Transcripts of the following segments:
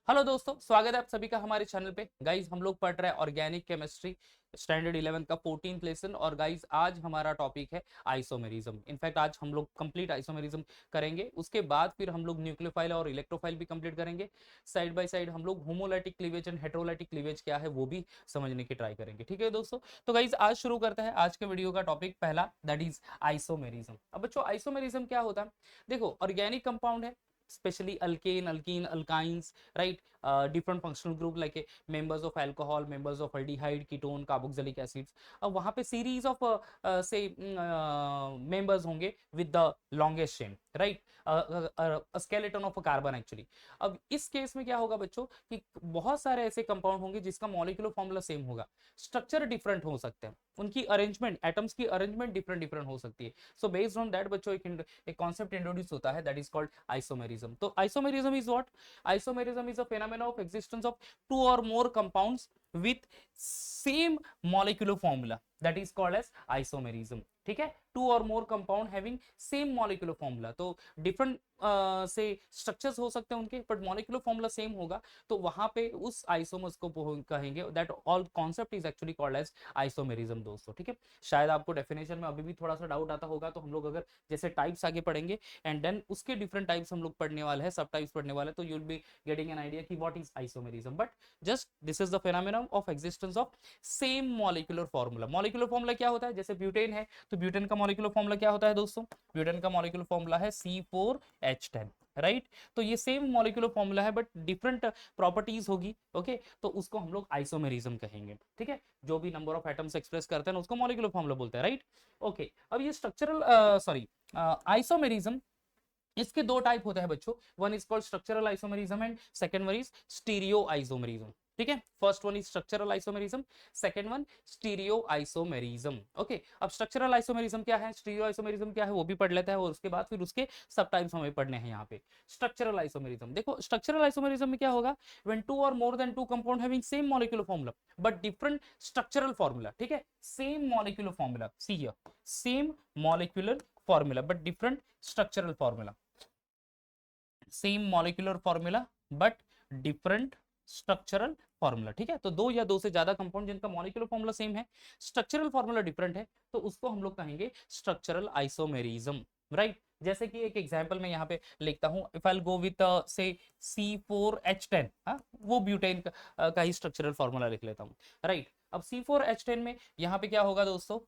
Hello दोस्तों, स्वागत है आप सभी का हमारे चैनल पे। गाइज हम लोग पढ़ रहे हैं ऑर्गेनिक केमिस्ट्री स्टैंडर्ड 11 का 14th लेसन। और गाइज आज हमारा टॉपिक है आइसोमेरिज्म। इनफैक्ट आज हम लोग कंप्लीट आइसोमेरिज्म करेंगे, उसके बाद फिर हम लोग न्यूक्लियोफाइल और इलेक्ट्रोफाइल भी कंप्लीट करेंगे। साइड बाय साइड हम लोग homolytic cleavage and heterolytic cleavage क्या है वो भी समझने की ट्राई करेंगे। ठीक है दोस्तों, तो गाइज आज शुरू करते हैं आज के वीडियो का टॉपिक पहला, दैट इज आइसोमेरिज्म। अब बच्चों आइसोमेरिज्म क्या होता है? देखो, ऑर्गेनिक कंपाउंड है, especially alkane, alkene, alkynes, right? Different functional group like members of alcohol, members of aldehyde, ketone, carboxylic acids. अब वहां पे series of say members होंगे with the longest chain, right? A skeleton of a carbon actually. अब इस case में क्या होगा बच्चों कि बहुत सारे ऐसे कंपाउंड होंगे जिसका मॉलिक्यूलर फॉर्मूला सेम होगा, स्ट्रक्चर डिफरेंट हो सकते हैं, उनकी अरेंजमेंट, एटम्स की अरेंजमेंट डिफरेंट डिफरेंट हो सकती है। सो बेस्ड ऑन दैट बच्चों एक कॉन्सेप्ट इंट्रोड्यूस होता है, दैट इज कॉल्ड आइसोमेरिज्म। तो isomerism is what? Isomerism is a phenomena of existence of two or more compounds with same molecular formula, that is called as isomerism। ठीक है, two और more compound having same molecular formula, तो different से structures हो सकते हैं उनके, but molecular formula same होगा, तो वहां पे उस आइसोमर्स को कहेंगे, that all concept is actually called as isomerism दोस्तों। ठीक है, शायद आपको डेफिनेशन में अभी भी थोड़ा सा डाउट आता होगा, तो हम लोग अगर जैसे टाइप्स आगे पढ़ेंगे एंड देन उसके डिफरेंट टाइप्स हम लोग पढ़ने वाले हैं, सब टाइप्स पढ़ने वाले हैं, तो you will be getting an idea कि what is isomerism. But just this is the phenomenon of existence of same molecular formula. Molecular formula क्या होता है? जैसे ब्यूटेन है, तो ब्यूटेन का मॉलिक्यूलर फॉर्मूला क्या होता है दोस्तों? ब्यूटेन का मॉलिक्यूलर फॉर्मूला है C4H10, राइट? तो ये सेम मॉलिक्यूलर फॉर्मूला है बट डिफरेंट प्रॉपर्टीज होगी, ओके? तो उसको हम लोग आइसोमेरिज्म कहेंगे। ठीक है, जो भी नंबर ऑफ एटम्स एक्सप्रेस करते हैं उसको मॉलिक्यूलर फॉर्मूला बोलते हैं, राइट? ओके, अब ये स्ट्रक्चरल सॉरी आइसोमेरिज्म, इसके दो टाइप होते हैं बच्चों, one is called structural isomerism and second one is stereo isomerism. ठीक है, first one is structural isomerism, second one stereo isomerism. Okay, अब स्ट्रक्चरल आइसोमेरिज्म क्या है, स्टीरियो आइसोमेरिज्म क्या है, वो भी पढ़ लेता है, और उसके बाद फिर उसके सब टाइप्स हमें पढ़ने हैं यहाँ पे। स्ट्रक्चरल आइसोमेरिज्म, देखो स्ट्रक्चरल आइसोमेरिज्म में क्या होगा, व्हेन टू और more than two compound having same molecular formula but different structural formula. ठीक है, same molecular formula, see here, same molecular formula but different structural formula, same molecular formula but different structural formula. ठीक है, तो दो या दो से ज्यादा कंपाउंड जिनका मॉलिक्यूलर फॉर्मूला सेम है, स्ट्रक्चरल फॉर्मूला डिफरेंट है, तो उसको हम लोग कहेंगे स्ट्रक्चरल आइसोमेरिज्म, राइट? जैसे कि एक एग्जांपल मैं यहाँ पे लिखता हूँ, इफ आई गो विद से C4H10, हाँ, वो ब्यूटेन का ही स्ट्रक्चरल फॉर्मूला लिख लेता हूँ, राइट? अब C4H10 में यहाँ पे क्या होगा दोस्तों,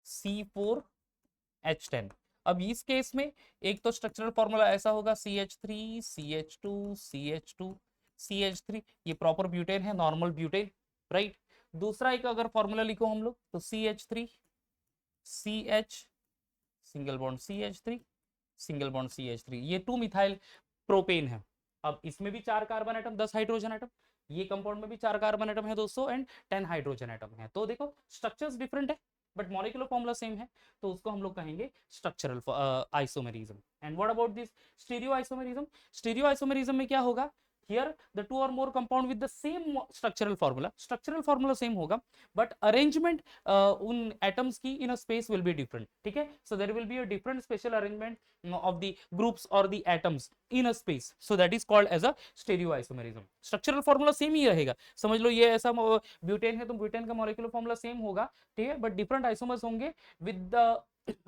C4H10। अब इस केस में एक तो स्ट्रक्चरल फॉर्मूला ऐसा होगा, CH3 CH2 CH2 CH3, ये प्रॉपर ब्यूटेन है, नॉर्मल ब्यूटेन, राइट? दूसरा एक अगर फॉर्मूला लिखो हम लोग, तो CH3 CH single bond CH3 single bond CH3, ये 2 मिथाइल प्रोपेन है। अब इसमें भी 4 कार्बन एटम, 10 हाइड्रोजन एटम, ये कंपाउंड में भी 4 कार्बन एटम है दोस्तों एंड 10 हाइड्रोजन एटम है। तो देखो स्ट्रक्चर्स डिफरेंट है बट मॉलिक्यूलर फॉर्मूला सेम है, तो उसको हम लोग कहेंगे structural isomerism. And what about this stereo isomerism? Stereo isomerism में क्या होगा, here the two or more compound with the same structural formula same होगा but arrangement उन atoms की in a space will be different। ठीक है, so there will be a different special arrangement of the groups or the atoms in a space, so that is called as a stereoisomerism। structural formula same ही रहेगा, समझ लो ये ऐसा butane है तो butane का molecular formula same होगा, ठीक है, बट डिफरेंट आइसोमर्स होंगे with the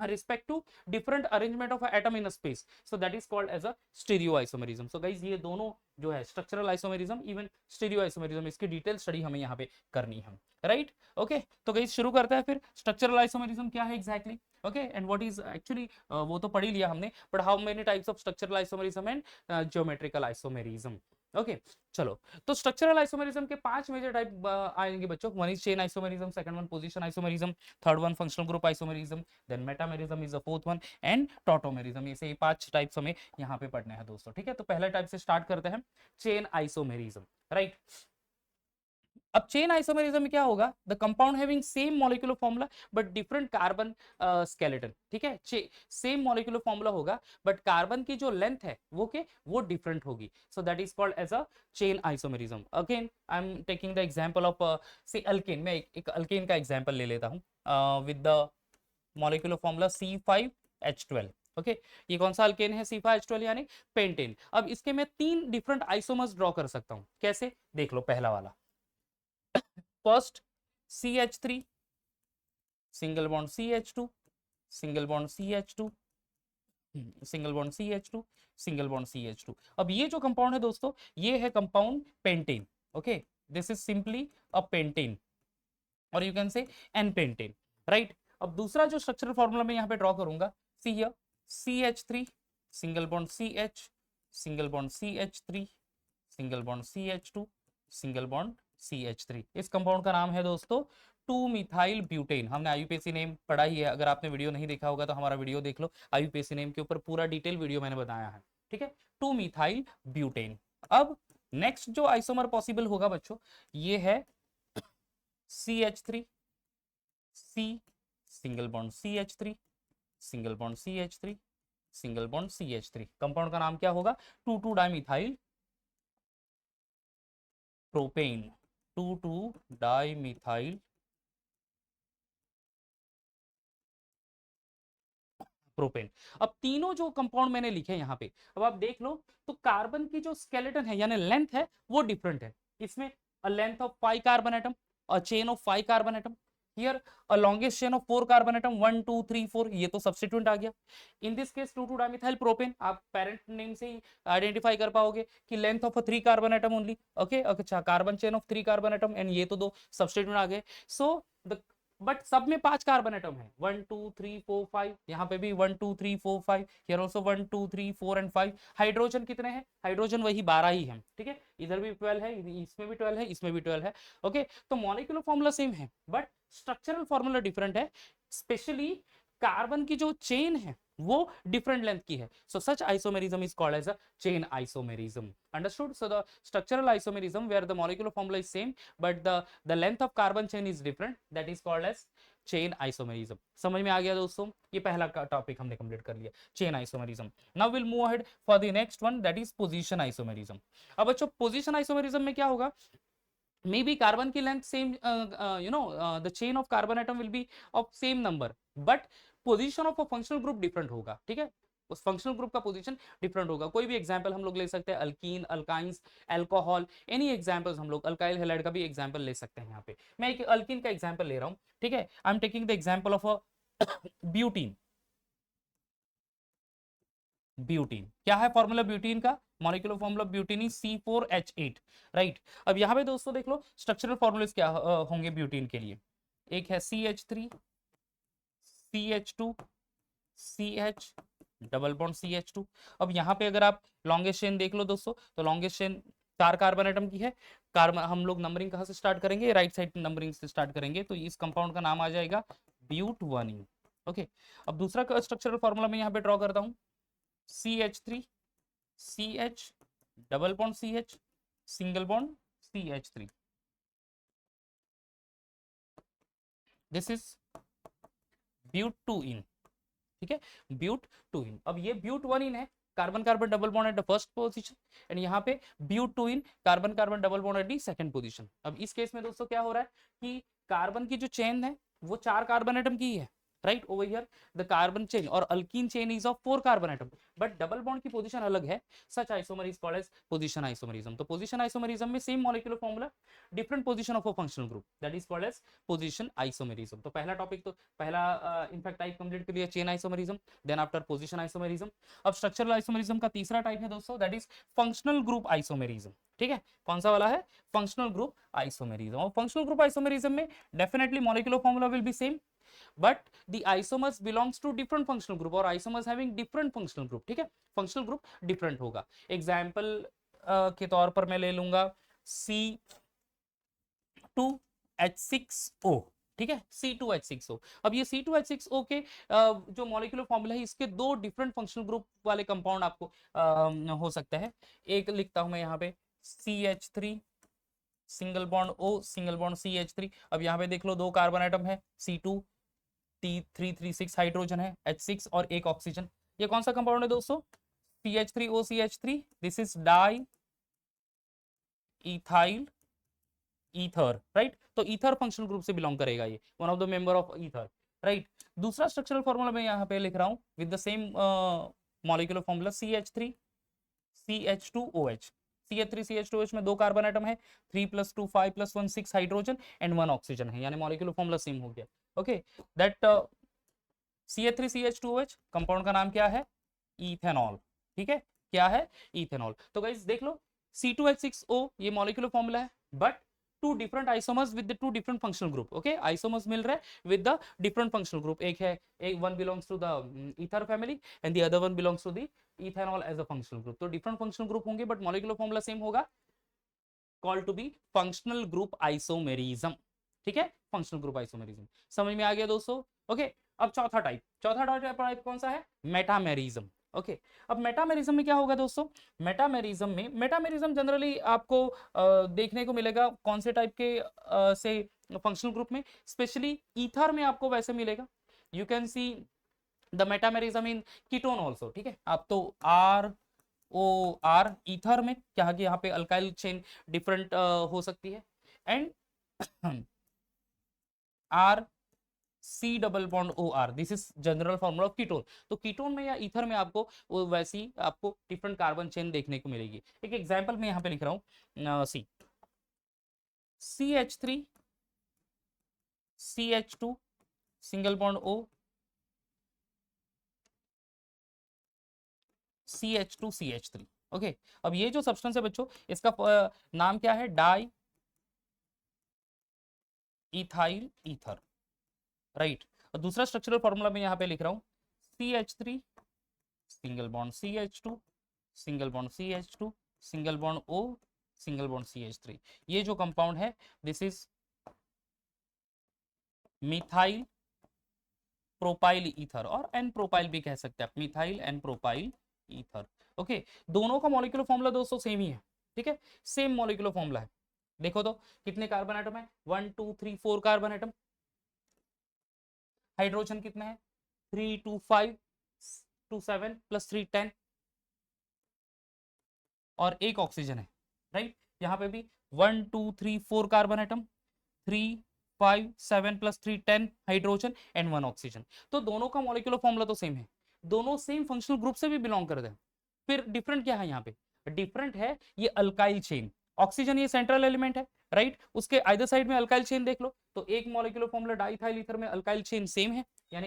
respect to different arrangement of an atom in a space, so that is called as a stereoisomerism। so guys ये दोनों जो है structural isomerism even stereo isomerism, इसकी detail study हमें यहाँ पे करनी है, राइट? ओके, तो गाइस शुरू करते हैं फिर, स्ट्रक्चरल आइसोमेरिज्म क्या है exactly, okay, and what is actually, वो तो पढ़ ही लिया हमने, but how many types of structural isomerism and geometrical isomerism. Okay, चलो, तो स्ट्रक्चरल आइसोमेरिज्म के 5 मेजर टाइप आएंगे बच्चों, one is chain isomerism, second one position isomerism, third one functional group isomerism, then metamerism is the fourth one and tautomerism. ऐसे ही 5 types हमें यहाँ पे पढ़ने हैं दोस्तों। ठीक है, तो पहला टाइप से स्टार्ट करते हैं, चेन आइसोमेरिज्म, राइट? अब चेन आइसोमेरिज्म में क्या होगा, the compound having same molecular formula but different carbon skeleton. ठीक है, सेम मॉलिक्यूलर फॉर्मूला होगा बट कार्बन की जो लेंथ है वो डिफरेंट होगी, so that is called as a chain isomerism. Again I am taking the example of say alkane, मैं एक अल्केन का एग्जांपल ले लेता हूं with the molecular formula C5H12। Okay ये कौन सा अल्केन है C5H12 यानी पेंटेन। अब इसके मैं 3 डिफरेंट आइसोमर्स ड्रॉ कर सकता हूं, कैसे देख लो। पहला वाला first CH3 single bond CH2 single bond CH2 single bond CH2 single bond CH2। अब ये जो कंपाउंड है दोस्तों ये है compound pentane. Okay this is simply a pentane और you can say n pentane, right. अब दूसरा जो स्ट्रक्चरल फॉर्मूला मैं यहाँ पे ड्रॉ करूंगा, see here CH3 single bond CH single bond CH3 single bond CH2 single bond CH3। इस compound का नाम है दोस्तों 2 मिथाइल ब्यूटेन। हमने आईयूपीएसी नेम पढ़ा ही है, अगर आपने वीडियो नहीं देखा होगा तो हमारा वीडियो देख लो, आईयूपीएसी नेम के ऊपर पूरा डिटेल वीडियो मैंने बताया है, ठीक है। 2 मिथाइल ब्यूटेन। अब नेक्स्ट जो आइसोमर पॉसिबल होगा बच्चों ये है CH3 C single bond CH3 single bond CH3 single bond CH3। Compound का नाम क्या होगा 2,2 डाइमिथाइल प्रोपेन, 2,2 डाइमिथाइल प्रोपेन। अब तीनों जो कंपाउंड मैंने लिखे यहाँ पे, अब आप देख लो तो कार्बन की जो स्केलेटन है यानी लेंथ है वो डिफरेंट है। इसमें a length of 5 carbon atom, a chain of 5 carbon atom, here a longest chain of 4 carbon atom, 1 2 3 4, ये तो सब्स्टिट्यूएंट आ गया। In this case 2,2 dimethyl propane, आप पेरेंट नेम से ही आइडेंटिफाई कर पाओगे कि length of 3 carbon atom only. Okay अच्छा carbon chain of 3 carbon atom and ये तो दो सब्स्टिट्यूएंट आ गए। सो द बट सब में 5 कार्बन एटम है, 1 2 3 4 5, यहाँ पे भी 1 2 3 4 5, हियर आल्सो 1 2 3 4 एंड 5। हाइड्रोजन कितने हैं, हाइड्रोजन वही 12 ही है, ठीक है। इधर भी 12 है, इसमें भी 12 है, इसमें भी 12 है। ओके तो मॉलिक्यूलर फॉर्मूला सेम है बट स्ट्रक्चरल फॉर्मूला डिफरेंट है। स्पेशली कार्बन की जो चेन है वो डिफरेंट लेंथ की है। So such isomerism is called as a chain isomerism, understood. So the structural isomerism where the molecular formula is same but the length of carbon chain is different, that is called as chain isomerism। समझ में आ गया दोस्तों, ये पहला topic हमने complete कर लिया chain isomerism. Now will move ahead for the next one that is position isomerism. अब बच्चों पोजीशन आइसोमेरिज्म में क्या होगा, मे बी कार्बन की length same, the chain of carbon atom will be of same number but position of a functional group different होगा, ठीक है। उस फंक्शनल ग्रुप का पोजीशन डिफरेंट होगा। कोई भी एग्जांपल हम लोग ले सकते हैं, alkyne, alkynes, alcohol, any examples हम लोग अल्काइल हैलाइड का भी एग्जांपल ले सकते हैं। यहाँ पे मैं एक अल्कीन का एग्जांपल ले रहा हूँ, ठीक है। आई am taking the example of a butene. Butene क्या है फॉर्मूला ब्यूटीन का, molecular formula butene is C4H8, right. अब यहाँ पे दोस्तों देख लो स्ट्रक्चरल फॉर्मूलेस क्या होंगे ब्यूटीन के लिए, एक है CH3 CH2 CH double bond CH2। अब यहाँ पे अगर आप लॉन्गेस्ट चेन देख लो दोस्तों तो लॉन्गेस्ट चेन 4 कार्बन एटम की है। कार्बन हम लोग नंबरिंग कहाँ से स्टार्ट करेंगे, राइट साइड नंबरिंग से स्टार्ट करेंगे, तो इस कंपाउंड का नाम आ जाएगा ब्यूट 1। ओके अब दूसरा स्ट्रक्चरल फॉर्मूला मैं यहाँ पे ड्रॉ करता हूँ, CH3 CH double bond CH single bond CH3, this is but 2 ene, ठीक है, ब्यूट 2 इन। अब ये ब्यूट 1 इन है, carbon carbon double bond at the first position and यहाँ पे but 2 ene carbon carbon double bond at the second position. अब इस case में दोस्तों क्या हो रहा है कि कार्बन की जो चेन है वो 4 कार्बन एटम की है, right. Over here the carbon chain और alkene chain is of 4 carbon atom but double bond की पोजीशन अलग है। Such isomer is called as position isomerism. तो पोजीशन आइसोमरिज्म में same molecular formula different position of a functional group, that is called as position isomerism. तो पहला topic तो पहला in fact type complete कर लिया chain isomerism, then after position isomerism. अब structural isomerism का तीसरा टाइप है दोस्तों that is functional group isomerism, ठीक है। कौन सा वाला है, फंक्शनल ग्रुप आइसोमरिज्म। और फंक्शनल ग्रुप आइसोमरिज्म में definitely molecular formula will be same but the isomers belongs to different functional group और isomers having different functional group, ठीक है। functional group different होगा। एग्जाम्पल के तौर पर मैं ले लूंगा C2H6O, ठीक है, C2H6O। अब ये C2H6O के जो मॉलिक्यूलर फॉर्मूला है इसके दो डिफरेंट फंक्शनल ग्रुप वाले कंपाउंड आपको हो सकता है। एक लिखता हूं मैं यहाँ पे CH3 single bond O single bond CH3। अब यहाँ पे देख लो दो कार्बन एटम है, C2 T336 हाइड्रोजन है, H6 और एक ऑक्सीजन। ये कौन सा कंपाउंड है दोस्तों, CH3OCH3, this is di ethyl ether, right. तो ईथर फंक्शनल ग्रुप से बिलोंग करेगा ये, one of the member of ether, right. दूसरा स्ट्रक्चरल फॉर्मूला मैं यहाँ पे लिख रहा हूँ with the same molecular formula CH3 CH2OH। CH3 CH2OH में 2 कार्बन एटम है, 3 + 2 5 + 1 6 हाइड्रोजन एंड 1 ऑक्सीजन है, यानी मॉलिक्यूलर फॉर्मूला सेम हो गया। Okay, that CH3 CH2OH compound का नाम क्या है? इथेनॉल। ठीक है, क्या है? इथेनॉल। तो गाइस देख लो, C2H6O ये मॉलिक्यूलर फॉर्मूला है, but two different isomers with two different functional group. Okay, isomers मिल रहा है with the different functional group. एक है, एक one belongs to the ether family and the other one belongs to the ethanol as a functional group. तो different functional group होंगे but molecular formula same होगा, called to be functional group isomerism. ठीक है, functional group isomerism समझ में आ गया दोस्तों। Okay, अब चौथा टाइप कौन सा है? मेटामेरिज्म। ओके, अब मेटामेरिज्म में क्या होगा दोस्तों? मेटामेरिज्म जनरली आपको देखने को मिलेगा कौन से टाइप के से फंक्शनल ग्रुप में, स्पेशली ईथर में आपको वैसे मिलेगा। You can see the metamerism in ketone also. ठीक है, आप तो ROR ईथर में क्या है कि यहाँ पे अल्काइल चेन डिफरेंट हो सकती है, and R C double bond OR, this is general formula of ketone. तो कीटोन में या ईथर में आपको वो वैसी आपको डिफरेंट कार्बन चेन देखने को मिलेगी। एक एग्जांपल मैं यहाँ पे लिख रहा हूँ, CH3 CH2 single bond O CH2 CH3। Okay, अब ये जो सब्सटेंस है बच्चों, इसका नाम क्या है? Di ethyl ether. राइट, और दूसरा स्ट्रक्चरल फॉर्मूला मैं यहाँ पे लिख रहा हूँ CH3 single bond CH2 single bond CH2 single bond O single bond CH3। ये जो कंपाउंड है this is methyl propyl ether, और एन प्रोपाइल भी कह सकते हैं आप, methyl N propyl ether. Okay, दोनों का मॉलिक्यूलर फॉर्मूला दोस्तों सेम ही है। ठीक है, सेम मॉलिक्यूलर फॉर्मूला है। देखो तो कितने कार्बन एटम है? 1 2 3 4 कार्बन एटम। हाइड्रोजन कितना है? 3 2 5 2 7 + 3 10, और एक ऑक्सीजन है। राइट, यहाँ पे भी 1 2 3 4 carbon atom, 3 5 7 + 3 10 hydrogen and 1 oxygen. तो दोनों का मॉलिक्यूलर फॉर्मूला तो सेम है, दोनों सेम फंक्शनल ग्रुप से भी बिलोंग करते हैं। फिर डिफरेंट क्या है यहाँ पे? डिफरेंट है ये अल्काइल चेन। ऑक्सीजन ये सेंट्रल एलिमेंट है, राइट, उसके आइदर साइड में अल्काइल चेन देख लो, तो एक मॉलिक्यूलर फॉर्मूला डाइथाइल ईथर में अल्काइल चेन सेम है, यानी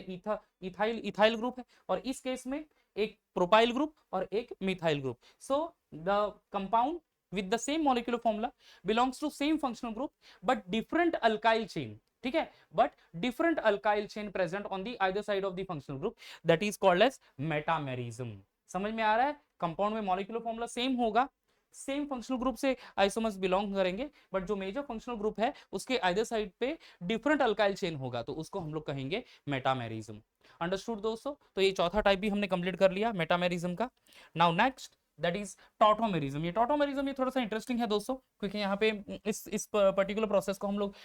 इथाइल इथाइल ग्रुप है, और इस केस में एक प्रोपाइल ग्रुप और एक methyl group. So the compound with the same molecular formula belongs to same functional group but different alkyl chain। ठीक है, but different alkyl chain present on the either side of the functional group, that is called as metamerism। समझ में आ रहा है? Compound में molecular formula same होगा, same functional group से isomers belong करेंगे, बट जो मेजर फंक्शनल ग्रुप है उसके आइदर साइड पे डिफरेंट अल्काइल चेन होगा, तो उसको हम लोग कहेंगे मेटामेरिज्म। अंडरस्टूड दोस्तों? तो ये चौथा टाइप भी हमने कंप्लीट कर लिया मेटामेरिज्म का। Now next that is tautomerism. ये टॉटोमेरिज्म ये थोड़ा सा इंटरेस्टिंग है दोस्तों, क्योंकि यहाँ पे इस पर्टिकुलर प्रोसेस को हम लोग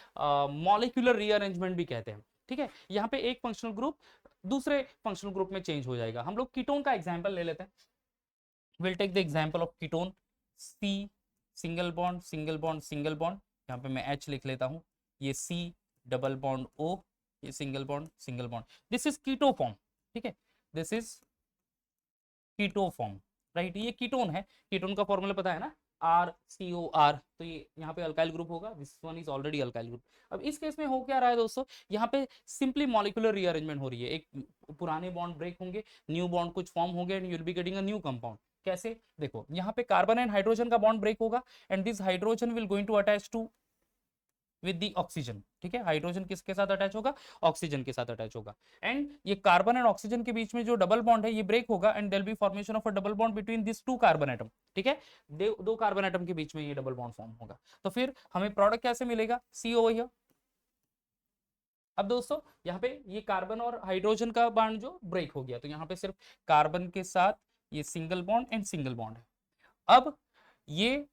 मॉलिक्यूलर रीअरेंजमेंट भी कहते हैं। ठीक है, यहाँ पे एक फंक्शनल ग्रुप दूसरे फंक्शनल ग्रुप में चेंज हो जाएगा। हम लोग कीटोन का एग्जांपल ले लेते हैं। We'll take the example of ketone C single bond single bond single bond, यहाँ पे मैं H लिख लेता हूँ, ये C डबल बॉन्ड O, ये single bond single bond, this is keto form. ठीक है, this is keto form. Right, ये कीटोन है, कीटोन का फॉर्मूला पता है ना, RCOR, तो ये यहाँ पे अल्काइल ग्रुप होगा, this one is already alkyl group. अब इस केस में हो क्या रहा है दोस्तों, यहाँ पे सिंपली मॉलिक्यूलर रीअरेंजमेंट हो रही है, एक पुराने बॉन्ड ब्रेक होंगे, न्यू बॉन्ड कुछ फॉर्म होंगे and you will be getting a new compound. कैसे? देखो, यहाँ पे कार्बन एंड हाइड्रोजन का बॉन्ड ब्रेक होगा and this hydrogen will going to attach to with the oxygen. ठीक है, हाइड्रोजन किसके साथ अटैच होगा? ऑक्सीजन के साथ अटैच होगा, एंड ये कार्बन एंड ऑक्सीजन के बीच में जो डबल बॉन्ड है ये ब्रेक होगा and there be formation of a double bond between this two carbon atom. ठीक है, दो कार्बन एटम के बीच में ये डबल बॉन्ड फॉर्म होगा, तो फिर हमें प्रोडक्ट कैसे मिलेगा? CO here. अब दोस्तों यहाँ पे ये कार्बन और हाइड्रोजन का बॉन्ड जो ब्रेक हो गया, तो यहाँ पे सिर्फ कार्बन के साथ ये single bond and single bond है। अब ये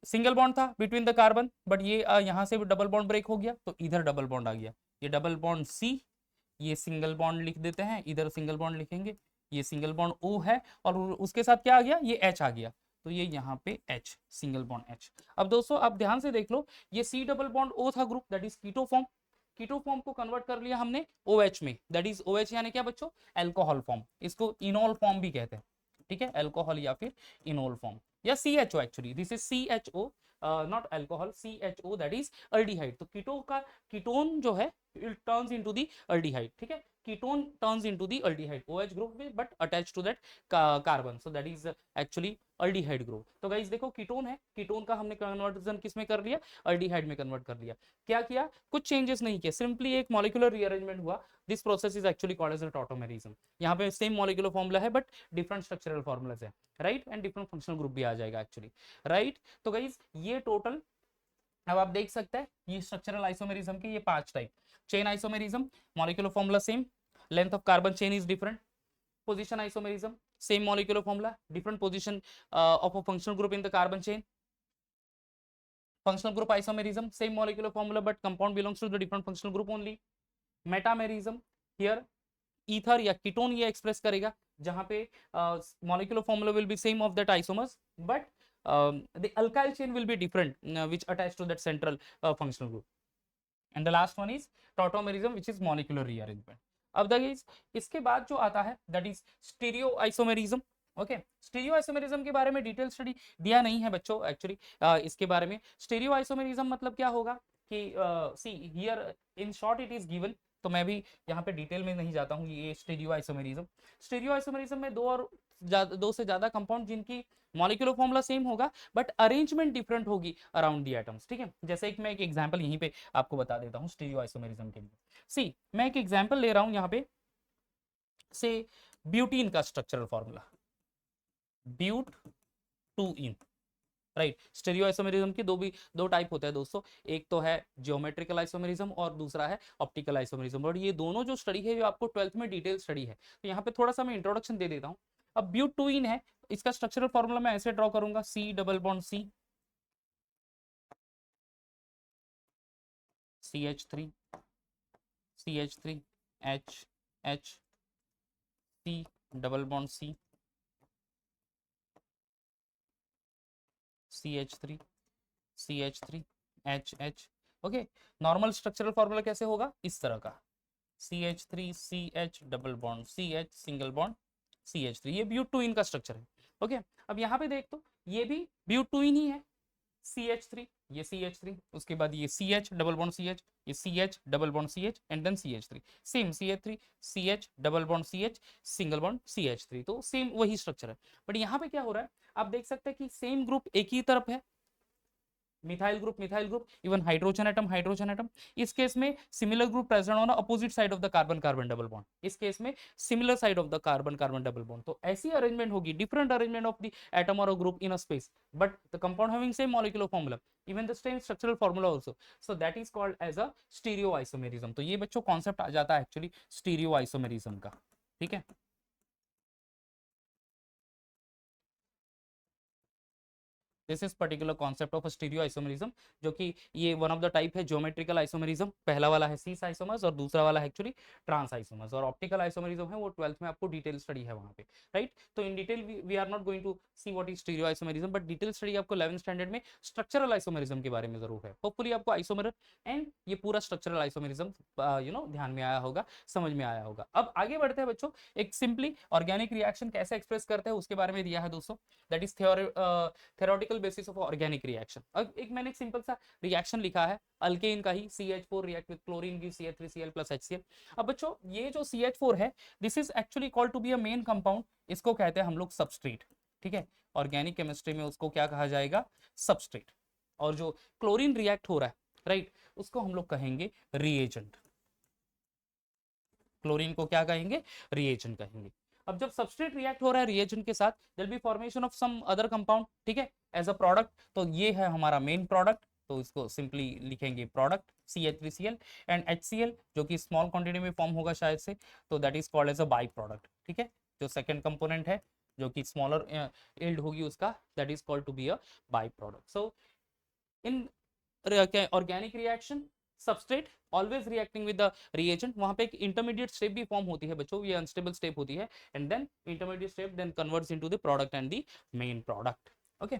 सिंगल बॉन्ड था बिटवीन द कार्बन, बट ये यहाँ से डबल बॉन्ड ब्रेक हो गया, तो इधर डबल बॉन्ड आ गया, ये डबल बॉन्ड C, ये सिंगल बॉन्ड लिख देते हैं, इधर सिंगल बॉन्ड लिखेंगे, ये सिंगल बॉन्ड O है, और उसके साथ क्या आ गया? ये H आ गया, तो ये यहाँ पे H, सिंगल बॉन्ड H। अब दोस्तों आप ध्यान से देख लो, ये C डबल बॉन्ड O था group, that is keto form. Keto form को कन्वर्ट कर लिया हमने OH में, दैट इज OH यानी क्या बच्चों, एल्कोहल फॉर्म, इसको इनोल फॉर्म भी कहते हैं, ठीक है, एल्कोहल या फिर इनोल फॉर्म, या CHO actually, this is CHO, not alcohol, CHO that is aldehyde. तो कीटो का कीटोन जो है it turns into the aldehyde, ठीक है, ketone turns into the aldehyde, OH group में but attach to that carbon, so that is actually aldehyde group. तो guys देखो ketone है, कीटोन का हमने कन्वर्जन किस में कर लिया, अल्डिहाइड में कन्वर्ट कर लिया। क्या किया, कुछ चेंजेस नहीं किए, सिंपली एक मॉलिक्यूलर रीअरेंजमेंट हुआ, this process is actually called as a tautomerism. यहाँ पे सेम मॉलिक्यूलर फॉर्मूला है बट डिफरेंट स्ट्रक्चरल फॉर्मूलाज है, right, and different functional group भी आ जाएगा एक्चुअली, राइट। तो गाइस ये टोटल, अब आप देख सकते हैं ये स्ट्रक्चरल आइसोमेरिज्म के ये 5 type, chain isomerism, molecular formula same, length of carbon chain is different, position isomerism, same molecular formula, different position of a functional group in the carbon chain, functional group isomerism, same molecular formula but compound belongs to the different functional group only, metamerism, here ether या ketone ये express करेगा, जहां पे molecular formula will be same of that isomers but the alkyl chain will be different which attached to that central functional group, and the last one is tautomerism which is molecular rearrangement. अब guys इसके बाद जो आता है that is stereo isomerism, okay, stereo isomerism के बारे में detail study दिया नहीं है बच्चों एक्चुअली, इसके बारे में स्टीरियो आइसोमेरिज्म मतलब क्या होगा कि see here in short it is given, तो मैं भी यहाँ पे डिटेल में नहीं जाता हूँ, ये स्टीरियो आइसोमेरिज्म, स्टीरियो आइसोमेरिज्म में दो से ज्यादा कंपाउंड जिनकी मॉलिक्यूलर फॉर्मूला सेम होगा बट अरेंजमेंट डिफरेंट होगी अराउंड दी एटम्स, ठीक है, जैसे एक मैं एक एग्जांपल यहीं पे आपको बता देता हूँ स्टीरियो आइसोमेरिज्म के लिए। सी मैं एक एग्जांपल ले रहा हूं यहाँ पे, से ब्यूटीन का स्ट्रक्चरल फॉर्मूला, ब्यूट 2इन, राइट। स्टीरियो आइसोमेरिज्म की दो टाइप होते हैं दोस्तों, एक तो है जियोमेट्रिकल आइसोमेरिज्म और दूसरा है ऑप्टिकल आइसोमेरिज्म, और ये दोनों जो स्टडी है ये आपको 12th में डिटेल स्टडी है, तो यहाँ पे थोड़ा सा मैं इंट्रोडक्शन दे देता हूँ। अब ब्यूट 2इन है, इसका स्ट्रक्चरल फॉर्मूला मैं ऐसे ड्रॉ करूंगा, C double bond C, CH3 CH3 H H, C double bond C, CH3 CH3 H H, okay. Normal structural formula कैसे होगा, इस तरह का, CH3 CH double bond CH single bond CH3, ये ब्यूट 2इन का स्ट्रक्चर है, ओके। अब यहाँ पे देख तो ये भी ब्यूट 2इन ही है, CH3 ये CH3, उसके बाद ये CH डबल बॉन्ड CH, ये CH double bond CH and then CH3, same CH3 CH double bond CH single bond CH3, तो सेम वही स्ट्रक्चर है, बट यहाँ पे क्या हो रहा है, आप देख सकते हैं कि सेम ग्रुप एक ही तरफ है, methyl group, even hydrogen atom, इस केस में सिमिलर ग्रुप प्रेजेंट होना opposite side of the carbon carbon double bond, इस केस में similar side of the carbon carbon double bond, तो ऐसी अरेंजमेंट होगी, different arrangement of the atom और group in a space but the compound having same molecular formula, even the same structural formula also, so that is called as a stereo isomerism. तो ये बच्चों concept आ जाता है actually stereo isomerism का, ठीक है। This is particular concept of stereo isomerism, जो कि ये वन ऑफ द टाइप है ज्योमेट्रिकल आइसोमेरिज्म, पहला वाला है सीस आइसोमर्स और दूसरा वाला है एक्चुअली ट्रांस आइसोमर्स, और ऑप्टिकल आइसोमेरिज्म है वो 12th में आपको डिटेल स्टडी है वहाँ पे, राइट। तो in detail we are not going to see what is stereoisomerism, but detail study आपको 11th स्टैंडर्ड में स्ट्रक्चरल आइसोमेरिज्म के बारे में जरूर है, होपफुली आपको आइसोमर एंड ये पूरा स्ट्रक्चरल आइसोमेरिज्म ध्यान में आया होगा, समझ में आया होगा। अब आगे बढ़ते हैं बच्चों, एक सिंपली ऑर्गेनिक रिएक्शन कैसे एक्सप्रेस करते हैं उसके बारे में दिया है दोस्तों, that is theoretical basis of organic reaction. अब एक मैंने एक सिंपल सा रिएक्शन लिखा है अल्केन का ही, CH4 react with chlorine gives CH3Cl plus HCl। अब बच्चों ये जो CH4 है this is actually called to be a main compound, इसको कहते हैं हम लोग सबस्ट्रेट, ठीक है, ऑर्गेनिक केमिस्ट्री में उसको क्या कहा जाएगा, सबस्ट्रेट, और जो क्लोरीन रिएक्ट हो रहा है, राइट, उसको हम लोग कहेंगे रिएजेंट, क्लोरीन को क्या कहेंगे, रिएजेंट कहेंगे। अब जब सबस्ट्रेट रिएक्ट हो रहा है रिएजेंट के साथ, there be formation of some other compound, ठीक है, एज अ प्रोडक्ट, तो ये है हमारा मेन प्रोडक्ट, तो इसको सिंपली लिखेंगे प्रोडक्ट CH3Cl एंड HCl जो कि स्मॉल क्वांटिटी में फॉर्म होगा शायद से, तो that is called as a by product, ठीक है, जो सेकंड कंपोनेंट है जो कि स्मॉलर यील्ड होगी उसका, that is called to be a by product. So in organic reaction substrate always reacting with the reagent, वहां पे एक इंटरमीडिएट स्टेप भी फॉर्म होती है बच्चों, ये अनस्टेबल स्टेप होती है, and then intermediate step then converts into the product and the main product, okay.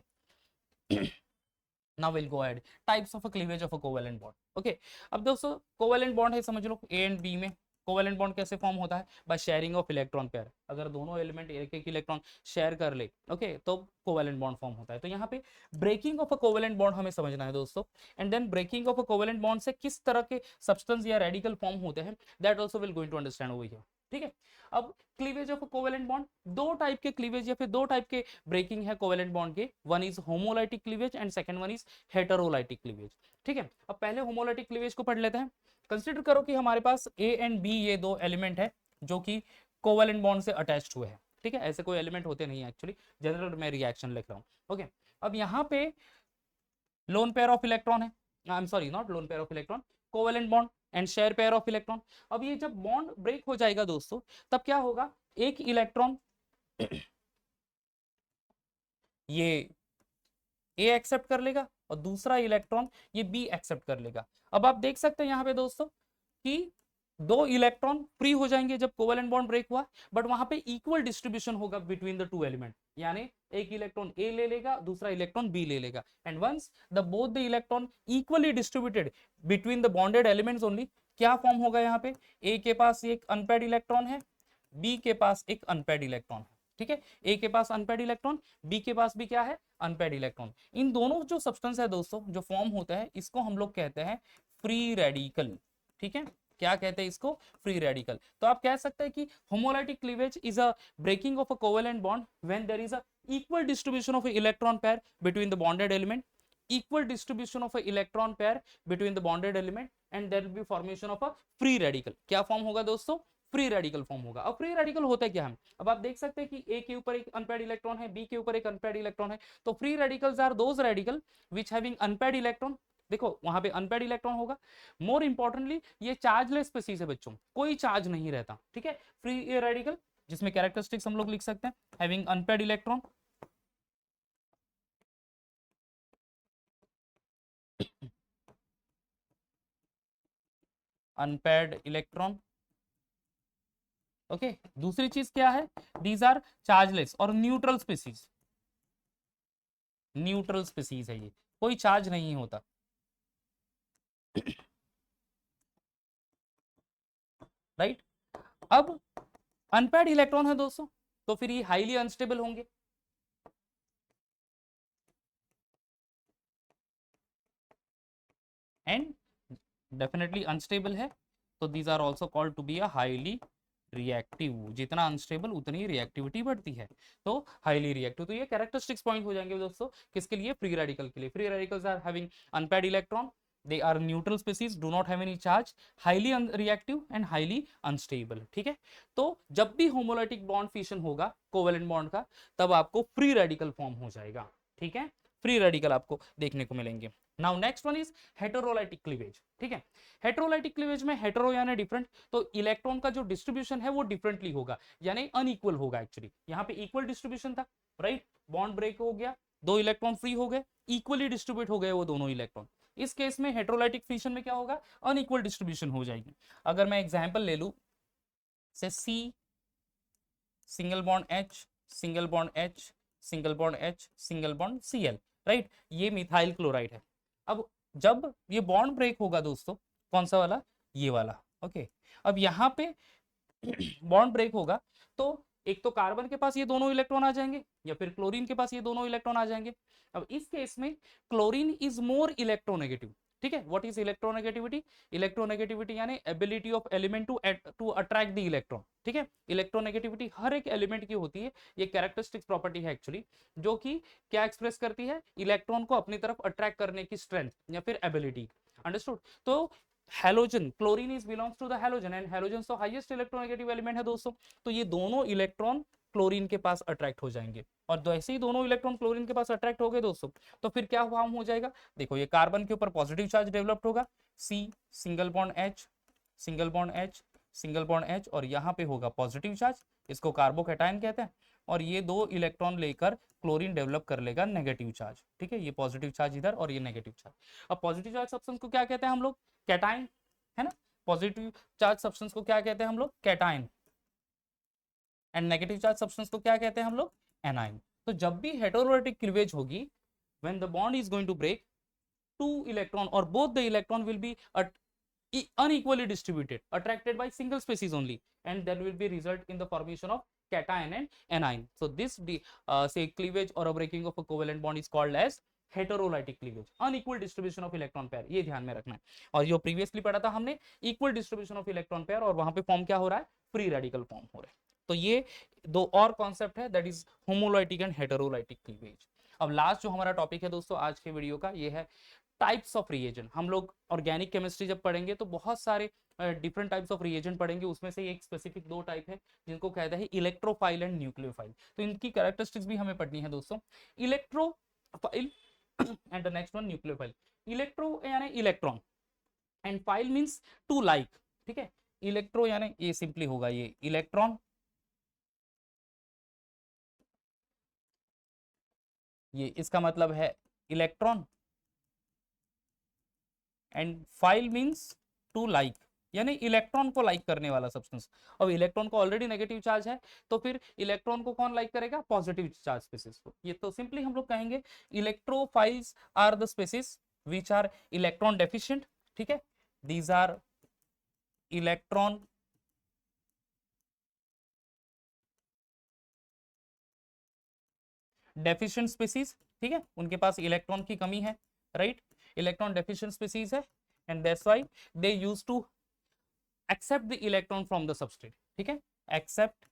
Now will go ahead types of a cleavage of a covalent bond. Okay, अब दोस्तों covalent bond है, समझ लो A and B में। Covalent bond कैसे form होता है? By sharing of electron pair. अगर दोनों एलिमेंट एक एक इलेक्ट्रॉन शेयर कर ले, ओके, तो कोवेलेंट बॉन्ड फॉर्म होता है। तो यहाँ पे breaking of a covalent bond हमें समझना है दोस्तों, and then breaking of a covalent bond से किस तरह के सब्सटेंस या रेडिकल फॉर्म होते हैं, that also will going to understand over here. ठीक है, अब cleavage of a covalent bond, दो टाइप के क्लीवेज या फिर दो टाइप के ब्रेकिंग है कोवेलेंट बॉन्ड के। One is homolytic cleavage and second one is heterolytic cleavage. ठीक है, अब पहले होमोलाइटिक क्लीवेज को पढ़ लेते हैं। कंसीडर करो कि हमारे पास ए एंड बी ये दो एलिमेंट है जो कि कोवेलेंट बॉन्ड से अटैच्ड हुए हैं। ठीक है, ऐसे कोई एलिमेंट होते नहीं है एक्चुअली, जनरल मैं रिएक्शन लिख रहा हूँ। ओके, अब यहाँ पे लोन पेयर ऑफ इलेक्ट्रॉन है, I am sorry not lone pair of electron, covalent bond and share pair of electron. अब ये जब बॉन्ड ब्रेक हो जाएगा दोस्तों, तब क्या होगा, एक इलेक्ट्रॉन ये ए एक्सेप्ट कर लेगा और दूसरा इलेक्ट्रॉन ये बी एक्सेप्ट कर लेगा। अब आप देख सकते हैं यहाँ पे दोस्तों कि दो इलेक्ट्रॉन फ्री हो जाएंगे जब कोवेलेंट बॉन्ड ब्रेक हुआ, बट वहां पे इक्वल डिस्ट्रीब्यूशन होगा बिटवीन द टू एलिमेंट, यानी एक इलेक्ट्रॉन ए ले लेगा, दूसरा इलेक्ट्रॉन बी ले लेगा, and once the both the electron equally distributed between the bonded elements only, क्या फॉर्म होगा यहाँ पे, ए के पास एक अनपेयर्ड इलेक्ट्रॉन है, बी के पास एक अनपेयर्ड इलेक्ट्रॉन है। ठीक है, ए के पास अनपेयर्ड इलेक्ट्रॉन, बी के पास भी क्या है, अनपेयर्ड इलेक्ट्रॉन। इन दोनों जो सब्सटेंस है दोस्तों जो फॉर्म होता है, इसको हम लोग कहते हैं फ्री रेडिकल। ठीक है, क्या कहते हैं इसको, फ्री रेडिकल। तो आप कह सकते हैं कि homolytic cleavage is a breaking of a covalent bond when there is a equal distribution of electron pair between the bonded element, equal distribution of a electron pair between the bonded element, and there will be formation of a free radical। क्या form होगा दोस्तों, free radical form होगा। अब free radical होता है क्या है, अब आप देख सकते हैं कि ए के ऊपर एक अनपेयर्ड इलेक्ट्रॉन है, बी के ऊपर एक अनपेयर्ड इलेक्ट्रॉन है। तो free radicals are those radical which having unpaired electron. देखो वहां पे अनपेयर्ड इलेक्ट्रॉन होगा। मोर इंपॉर्टेंटली ये चार्जलेस स्पीसीज है बच्चों, कोई चार्ज नहीं रहता। ठीक है, फ्री रेडिकल जिसमें कैरेक्टरिस्टिक्स हम लोग लिख सकते हैं, having unpaired electron, unpaired electron. Okay, दूसरी चीज क्या है, दीज आर चार्जलेस और न्यूट्रल स्पीसीज। न्यूट्रल स्पीसीज है ये, कोई चार्ज नहीं होता। राइट, अब अनपेयर्ड इलेक्ट्रॉन है दोस्तों, तो फिर ये हाईली अनस्टेबल होंगे। एंड डेफिनेटली अनस्टेबल है, तो these are also called to be a highly reactive. जितना अनस्टेबल उतनी रिएक्टिविटी बढ़ती है, तो हाईली रिएक्टिव। तो ये कैरेक्टरिस्टिक्स पॉइंट हो जाएंगे दोस्तों किसके लिए, फ्री रेडिकल के लिए। Free radicals are having unpaired electron, they are neutral species, do not have any charge, highly reactive and highly unstable। ठीक है, तो जब भी होमोलाइटिक बॉन्ड फिशन होगा कोवेलेंट बॉन्ड का, तब आपको फ्री रेडिकल फॉर्म हो जाएगा। ठीक है, फ्री रेडिकल आपको देखने को मिलेंगे। Now next one is heterolytic cleavage. ठीक है, हेटेरोलाइटिक क्लीवेज में हेटेरो यानी डिफरेंट, तो इलेक्ट्रॉन का जो डिस्ट्रीब्यूशन है वो डिफरेंटली होगा, यानी अनइक्वल होगा। एक्चुअली यहाँ पे इक्वल डिस्ट्रीब्यूशन था, राइट, बॉन्ड ब्रेक हो गया, दो इलेक्ट्रॉन फ्री हो गए, इक्वली डिस्ट्रीब्यूट हो गए वो दोनों इलेक्ट्रॉन। इस केस में हेटेरोलाइटिक फिशन में क्या होगा, अनइक्वल डिस्ट्रीब्यूशन हो जाएगी। अगर मैं एग्जांपल ले लूं say C single bond H, single bond H, single bond H, single bond C L, right, ये मिथाइल क्लोराइड है। अब जब ये बॉन्ड ब्रेक होगा दोस्तों, कौन सा वाला, ये वाला। ओके, अब यहाँ पे बॉन्ड ब्रेक होगा, तो एक तो कार्बन के पास ये दोनों इलेक्ट्रॉन आ जाएंगे, या फिर क्लोरीन के पास ये दोनों इलेक्ट्रॉन आ जाएंगे। अब इस केस में क्लोरीन इज मोर इलेक्ट्रोनेगेटिव। ठीक है, व्हाट इज इलेक्ट्रोनेगेटिविटी, इलेक्ट्रोनेगेटिविटी यानी ability of element to attract the electron. ठीक है, इलेक्ट्रोनेगेटिविटी हर एक एलिमेंट की होती है, ये कैरेक्टरिस्टिक्स प्रॉपर्टी है एक्चुअली, जो कि क्या एक्सप्रेस करती है, इलेक्ट्रॉन को अपनी तरफ अट्रैक्ट करने की स्ट्रेंथ या फिर एबिलिटी। अंडरस्टूड, तो halogen, chlorine is belongs to the halogen, and halogen तो हाईएस्ट इलेक्ट्रोनेगेटिव एलिमेंट है दोस्तों। तो ये दोनों इलेक्ट्रॉन क्लोरीन के पास अट्रैक्ट हो जाएंगे, और जैसे ही दोनों इलेक्ट्रॉन क्लोरीन के पास अट्रैक्ट हो गए दोस्तों, तो फिर क्या फॉर्म हो जाएगा, देखो ये कार्बन के ऊपर पॉजिटिव चार्ज डेवलप्ड होगा, C single bond H, single bond H, single bond H, और यहाँ पे होगा पॉजिटिव चार्ज, इसको कार्बोकैटायन कहते हैं। और ये दो इलेक्ट्रॉन लेकर क्लोरीन डेवलप कर लेगा नेगेटिव चार्ज। ठीक है, ये पॉजिटिव चार्ज इधर और ये नेगेटिव चार्ज। अब पॉजिटिव चार्ज सब्सटेंस को क्या कहते हैं हम लोग, कैटायन, है ना। पॉजिटिव चार्ज सब्सटेंस को क्या कहते हैं हम लोग, cation, and negative charge substance को क्या कहते हैं हम लोग, एनायन। तो जब भी हेटेरोलाइटिक क्लीवेज होगी, when the bond is going to break, two electron or both the electron will be unequally distributed, attracted by single species only, and that will be result in the formation of cation and anion. So this say cleavage or a breaking of a covalent bond is called as heterolytic cleavage, unequal distribution of electron pair, ये ध्यान में रखना है। और जो previously पढ़ा था हमने equal distribution of electron pair, और वहां पे फॉर्म क्या हो रहा है, फ्री रेडिकल फॉर्म हो रहा है। तो ये दो और कॉन्सेप्ट है, that is homolytic and heterolytic cleavage. अब लास्ट जो हमारा टॉपिक है दोस्तों आज के वीडियो का, ये है टाइप्स ऑफ रिएजेंट। हम लोग ऑर्गेनिक केमिस्ट्री जब पढ़ेंगे तो बहुत सारे डिफरेंट टाइप्स ऑफ रिएजेंट पढ़ेंगे, उसमें से एक स्पेसिफिक दो टाइप है जिनको कहते हैं इलेक्ट्रोफाइल एंड न्यूक्लियोफाइल। तो इनकी कैरेक्टरिस्टिक्स भी हमें पढ़नी है दोस्तों। Electrophile and the next one nucleophile. Electro यानी electron and phile means to like, ठीक है। इलेक्ट्रो यानी ये सिंपली होगा ये इलेक्ट्रॉन, ये इसका मतलब है electron, and phile means to like यानी इलेक्ट्रॉन को लाइक करने वाला सब्सटेंस। अब इलेक्ट्रॉन को ऑलरेडी नेगेटिव चार्ज है तो फिर इलेक्ट्रॉन को कौन लाइक करेगा, पॉजिटिव चार्ज स्पीसीज को। ये तो सिंपली हम लोग कहेंगे electrophiles are the species which are electron deficient, ठीक है। These are electron deficient species, ठीक है, उनके पास इलेक्ट्रॉन की कमी है, राइट, इलेक्ट्रॉन डेफिशिएंट स्पीसीज है, and that's why they use to accept the electron from the substrate, ठीक है, accept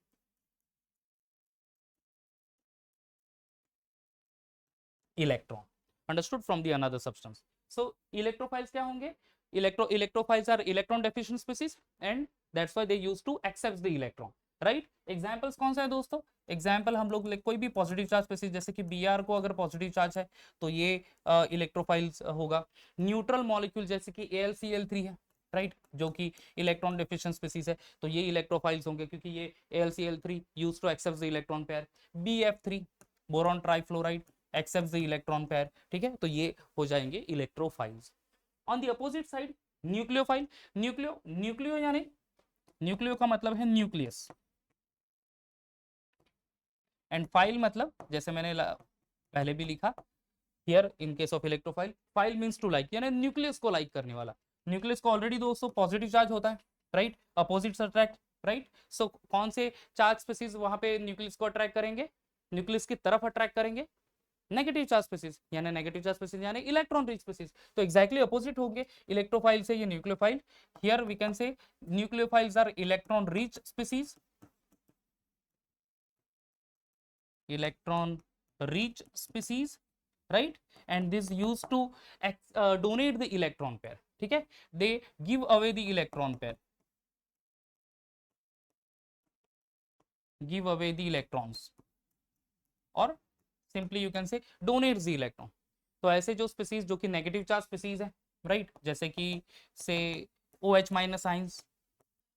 electron understood from the another substance. So electrophiles क्या होंगे, electrophiles are electron deficient species and that's why they use to accept the electron, right. Examples कौन सा है दोस्तों, example हम लोग कोई भी पॉजिटिव चार्ज स्पीसीज, जैसे कि Br को अगर पॉजिटिव चार्ज है तो ये इलेक्ट्रोफाइल्स होगा। न्यूट्रल मॉलिक्यूल जैसे कि AlCl3 है, राइट, जो कि इलेक्ट्रॉन डेफिशिएंट स्पीसीज है, तो ये इलेक्ट्रोफाइल्स होंगे क्योंकि ये AlCl3 used to accept the electron pair. Bf3 boron trifluoride accept the electron pair, ठीक है, तो ये हो जाएंगे electrophiles. On the opposite side nucleophile, nucleo यानी न्यूक्लियो का मतलब है न्यूक्लियस, एंड फाइल मतलब जैसे मैंने पहले भी लिखा here in case of electrophile, phile means to like यानी न्यूक्लियस को लाइक करने वाला। न्यूक्लियस को ऑलरेडी दोस्तों पॉजिटिव चार्ज होता है, राइट, अपोजिट्स अट्रैक्ट, राइट। सो कौन से चार्ज स्पीसीज वहां पे न्यूक्लियस को अट्रैक्ट करेंगे, न्यूक्लियस की तरफ अट्रैक्ट करेंगे, नेगेटिव चार्ज स्पीसीज यानी नेगेटिव चार्ज स्पीसीज यानी इलेक्ट्रॉन रिच स्पीसीज, तो एक्जैक्टली अपोजिट होंगे इलेक्ट्रोफाइल से ये nucleophile. Here we can say nucleophiles are electron rich species, electron rich species, right, and this used to donate the electron pair, ठीक है, they give away the electron pair, give away the electrons, और simply you can say donate the electron। तो ऐसे जो species जो कि negative charge species है, right, जैसे कि से OH माइनस आइंस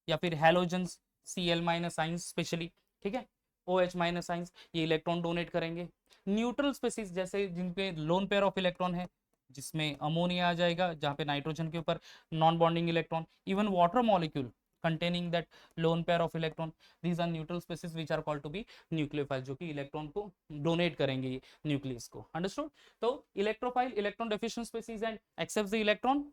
या फिर halogens Cl minus ions specially, ठीक है, OH माइनस आइंस ये इलेक्ट्रॉन डोनेट करेंगे। न्यूट्रल स्पीसीज जैसे जिनपे लोन पेयर ऑफ इलेक्ट्रॉन है, जिसमें अमोनिया आ जाएगा जहाँ पे नाइट्रोजन के ऊपर non bonding electron, even water molecule containing that lone pair of electron, these are neutral species which are called to be nucleophile, जो कि इलेक्ट्रॉन को डोनेट करेंगे न्यूक्लियस को, अंडरस्टूड। तो electrophile electron deficient species and accepts the electron,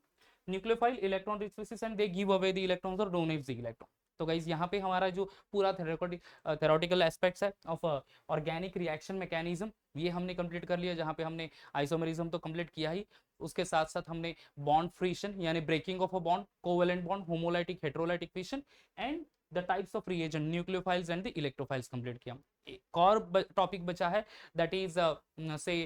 nucleophile electron rich species and they give away the electrons और donates the electron. तो guys यहाँ पे हमारा जो पूरा थेरोटिकल एस्पेक्ट्स है ऑफ ऑर्गेनिक रिएक्शन मैकेनिज्म ये हमने कंप्लीट कर लिया, जहाँ पे हमने आइसोमेरिज्म तो कंप्लीट किया ही, उसके साथ साथ हमने बॉन्ड फ्रीशन यानी breaking of a bond, covalent bond, homolytic heterolytic fission and the types of reagent nucleophiles and the electrophiles complete किया। एक और टॉपिक बचा है दैट इज से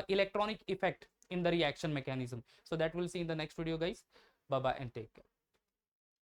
electronic effect in the reaction mechanism, so that we'll see in the next video guys. Bye bye and take care.